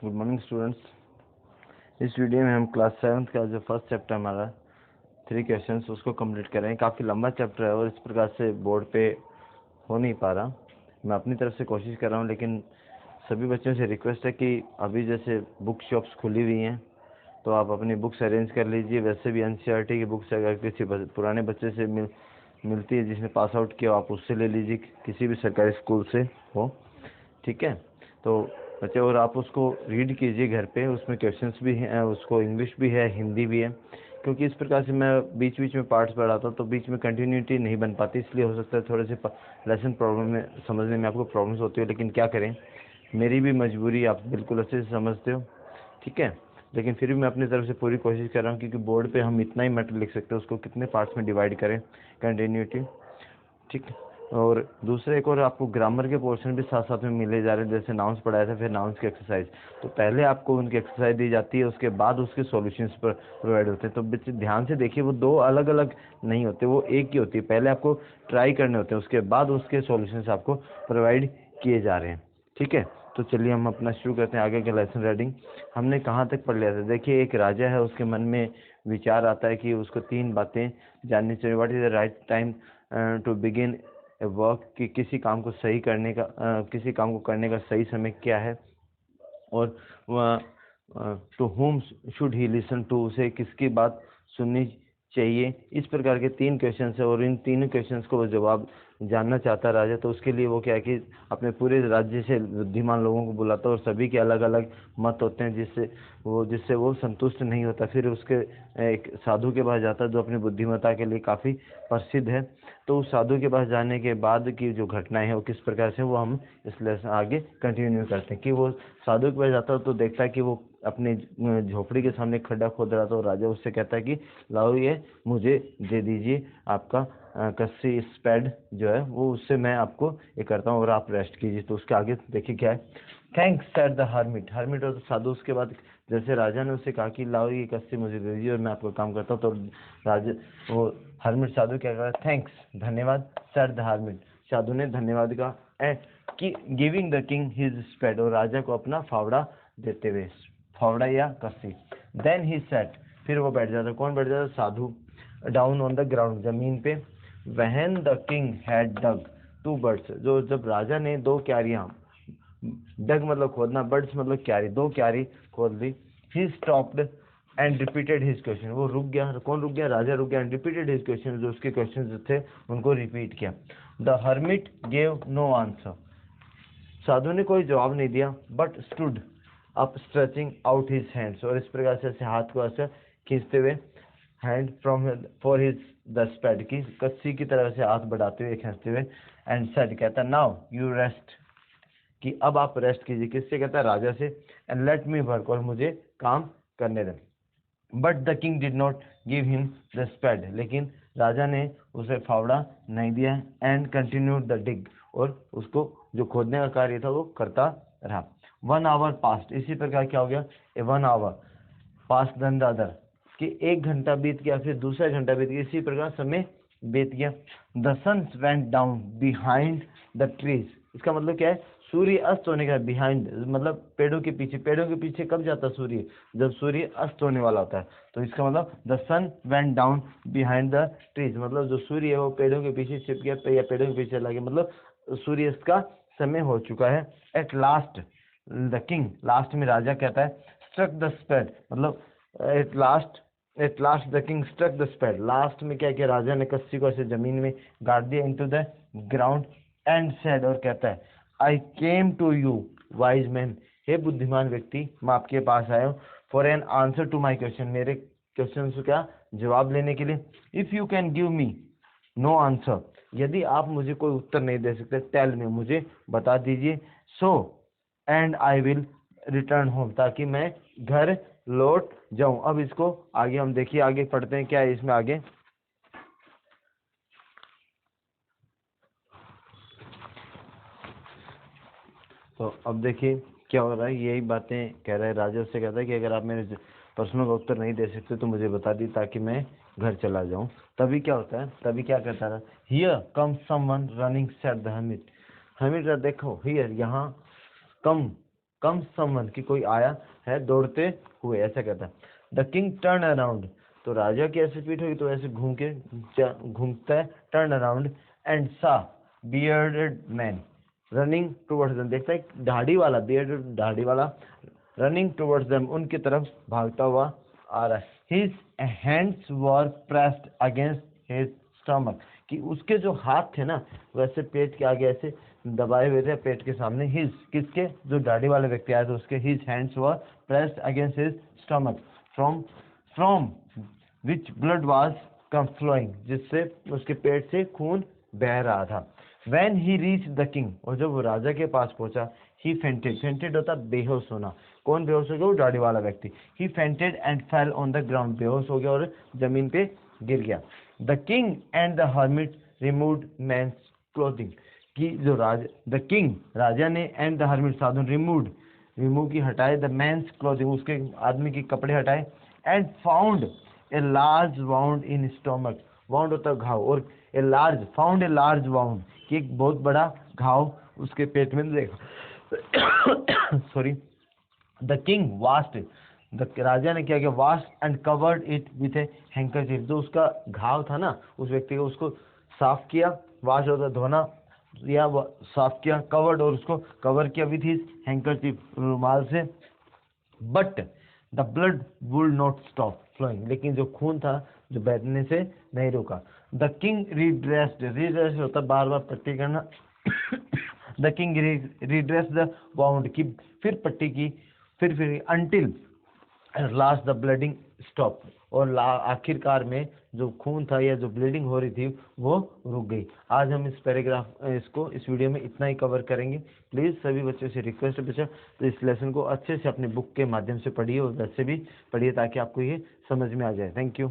Good morning students. इस video में हम क्लास 7 का जो फर्स्ट चैप्टर हमारा 3 क्वेश्चंस उसको कंप्लीट करेंगे। काफ़ी लंबा चैप्टर है और इस प्रकार से बोर्ड पे हो नहीं पा रहा। मैं अपनी तरफ से कोशिश कर रहा हूँ, लेकिन सभी बच्चों से रिक्वेस्ट है कि अभी जैसे बुक शॉप्स खुली हुई हैं तो आप अपनी बुक्स अरेंज कर लीजिए। वैसे भी एनसीईआरटी की बुक्स अगर किसी पुराने बच्चे से मिलती है जिसने पास आउट किया, आप उससे ले लीजिए, किसी भी सरकारी स्कूल से हो, ठीक है। तो बच्चे और आप उसको रीड कीजिए घर पे, उसमें क्वेश्चंस भी हैं, उसको इंग्लिश भी है, हिंदी भी है, क्योंकि इस प्रकार से मैं बीच बीच में पार्ट्स पढ़ाता हूँ तो बीच में कंटिन्यूटी नहीं बन पाती, इसलिए हो सकता है थोड़े से लेसन प्रॉब्लम में समझने में आपको प्रॉब्लम्स होती है, लेकिन क्या करें, मेरी भी मजबूरी आप बिल्कुल अच्छे से समझते हो, ठीक है। लेकिन फिर भी मैं अपनी तरफ से पूरी कोशिश कर रहा हूँ, क्योंकि बोर्ड पे हम इतना ही मैटर लिख सकते हैं, उसको कितने पार्ट्स में डिवाइड करें कंटिन्यूटी, ठीक है। और दूसरा एक और आपको ग्रामर के पोर्शन भी साथ साथ में मिले जा रहे हैं, जैसे नाउंस पढ़ाया था, फिर नाउंस की एक्सरसाइज। तो पहले आपको उनकी एक्सरसाइज दी जाती है, उसके बाद उसके सॉल्यूशंस पर प्रोवाइड होते हैं। तो बच्चे ध्यान से देखिए, वो दो अलग अलग नहीं होते, वो एक ही होती है। पहले आपको ट्राई करने होते हैं, उसके बाद उसके सॉल्यूशंस आपको प्रोवाइड किए जा रहे हैं, ठीक है। तो चलिए हम अपना शुरू करते हैं आगे के लेसन रीडिंग। हमने कहाँ तक पढ़ लिया था? देखिए, एक राजा है, उसके मन में विचार आता है कि उसको 3 बातें जाननी चाहिए। What is the right time to begin a work, कि किसी काम को सही करने का किसी काम को करने का सही समय क्या है, और to whom should he listen to, उसे किसकी बात सुननी चाहिए। इस प्रकार के 3 क्वेश्चंस है और इन तीनों क्वेश्चंस को वो जवाब जानना चाहता है राजा। तो उसके लिए वो क्या है कि अपने पूरे राज्य से बुद्धिमान लोगों को बुलाता है और सभी के अलग अलग मत होते हैं, जिससे वो संतुष्ट नहीं होता। फिर उसके एक साधु के पास जाता है जो अपनी बुद्धिमत्ता के लिए काफ़ी प्रसिद्ध है। तो उस साधु के पास जाने के बाद की जो घटनाएं हैं वो किस प्रकार से, वो हम इस लेसन आगे कंटिन्यू करते हैं। कि वो साधु के पास जाता है तो देखता है कि वो अपनी झोपड़ी के सामने खड्डा खोद रहा था, और राजा उससे कहता है कि लाओ ये मुझे दे दीजिए, आपका कस्सी स्पैड जो है वो, उससे मैं आपको ये करता हूँ और आप रेस्ट कीजिए। तो उसके आगे देखिए क्या है, thanks said the hermit. Hermit और साधु उसके बाद जैसे राजा ने उससे कहा कि लाओ ये कस्सी मुझे दे दीजिए और मैं आपका काम करता हूँ, तो राजा वो हर्मिट साधु क्या कहा, थैंक्स, धन्यवाद, सेड द हर्मिट, साधु ने धन्यवाद कहा, एंड कि गिविंग द किंग हिज स्पैड, और राजा को अपना फावड़ा देते हुए, फावड़ा या कस्सी। देन ही सेट, फिर वो बैठ जाता। कौन बैठ जाता? साधु। डाउन ऑन द ग्राउंड, जमीन पे। When the king had dug 2 birds, जो जब राजा ने 2 क्यारियां, डग मतलब खोदना, बर्ड्स मतलब क्यारी, 2 क्यारी खोद ली। He stopped and repeated his question, वो रुक गया। कौन रुक गया? राजा रुक गया। एंड रिपीटेड हिज क्वेश्चन, जो उसके क्वेश्चन जो थे उनको रिपीट किया। The hermit gave no answer, साधु ने कोई जवाब नहीं दिया। But stood up stretching out his hands, और इस प्रकार से ऐसे हाथ को ऐसे खींचते हुए, hand from for his the spade, की कस्सी की तरफ से हाथ बढ़ाते हुए, खींचते हुए। एंड सेड, कहता नाउ यू रेस्ट, कि अब आप रेस्ट कीजिए। किससे कहता है? राजा से। एंड लेट मी वर्क, और मुझे काम करने दें। But the king did not give him the spade, लेकिन राजा ने उसे फावड़ा नहीं दिया। एंड कंटिन्यूड द डिग, और उसको जो खोदने का कार्य था वो करता रहा। 1 आवर पास्ट, इसी प्रकार क्या हो गया, a 1 hour past then the other, कि 1 घंटा बीत गया, फिर दूसरा घंटा बीत गया, इसी प्रकार समय बीत गया। The sun went down behind the trees, इसका मतलब क्या है? सूर्य अस्त होने का, बिहाइंड मतलब पेड़ों के पीछे। पेड़ों के पीछे कब जाता सूर्य? जब सूर्य अस्त होने वाला होता है। तो इसका मतलब the sun went down behind the trees, मतलब जो सूर्य है वो पेड़ों के पीछे छिप गया या पेड़ों के पीछे चला गया, मतलब सूर्यास्त का समय हो चुका है। At last the king, last में राजा कहता है, स्ट्रक द स्पेड, मतलब at last the king struck the spade, last में क्या किया? राजा ने कस्सी को ऐसे जमीन में गाड़ दिया, into the ground. And said, और कहता है, I came to you wise man, हे बुद्धिमान व्यक्ति, मैं आपके पास आया हूँ, for an answer to my question, मेरे क्वेश्चन को क्या जवाब लेने के लिए। If you can give me no answer, यदि आप मुझे कोई उत्तर नहीं दे सकते, टेल मी, मुझे बता दीजिए। So and I will return home, ताकि मैं घर लौट जाऊं। अब इसको आगे हम देखिए, आगे पढ़ते हैं क्या है इसमें आगे। तो अब देखिए क्या हो रहा है, यही बातें कह रहा है राजा। से कहता है कि अगर आप मेरे प्रश्नों का उत्तर नहीं दे सकते तो मुझे बता दी, ताकि मैं घर चला जाऊं। तभी क्या होता है, तभी क्या कहता है, here come someone running said the hermit. Hermit, देखो, हियर, यहाँ, कम कम समवन कि कोई आया है दौड़ते हुए, ऐसा कहता है। द किंग टर्न अराउंड, तो राजा की ऐसे पीठ होगी तो ऐसे घूमता है, टर्न अराउंड एंड सा bearded man running towards them, देखता है दाढ़ी वाला, बियर्डेड दाढ़ी वाला, रनिंग टुवर्ड्स देम उनकी तरफ भागता हुआ आ रहा है। His hands were pressed against his stomach, कि उसके जो हाथ थे ना वैसे पेट के आगे ऐसे दबाए हुए थे पेट के सामने। हिज किसके, जो दाढ़ी वाले व्यक्ति आए थे उसके, his hands were pressed against his stomach from which blood was come flowing, जिससे उसके पेट से खून बह रहा था। When he reached the king, और जब वो राजा के पास पहुंचा, he fainted होता बेहोश होना। कौन बेहोश हो गया, वो दाढ़ी वाला व्यक्ति। he fainted and fell on the ground, बेहोश हो गया और जमीन पे गिर गया। the king and the hermit removed man's clothing, कि जो the king राजा ने and the hermit Sadhu remove की हटाए, the man's clothing उसके आदमी के कपड़े हटाए, and found a large wound in stomach, wound होता घाव, और found a large wound, कि एक बहुत बड़ा घाव उसके पेट में देखा। सॉरी। द किंग वास्ट, राजा ने क्या किया, vast and covered it with A handkerchief, जो उसका घाव था ना उस व्यक्ति का, उसको साफ किया, वाश होता धोना या साफ किया, कवर्ड और उसको कवर किया विथ हिज हैंकरचीफ, रुमाल से। But the blood would not stop flowing, लेकिन जो खून था जो बहने से नहीं रुका। द किंग रीड्रेस्ड होता बार बार पट्टी करना। द किंग रीड्रेस्ड द वाउंड, की फिर पट्टी की, फिर until last the bleeding stop, और आखिरकार में जो खून था या जो ब्लीडिंग हो रही थी वो रुक गई। आज हम इस वीडियो में इतना ही कवर करेंगे। प्लीज़ सभी बच्चों से रिक्वेस्ट है बच्चा, तो इस लेसन को अच्छे से अपने बुक के माध्यम से पढ़िए और वैसे भी पढ़िए ताकि आपको ये समझ में आ जाए। Thank you.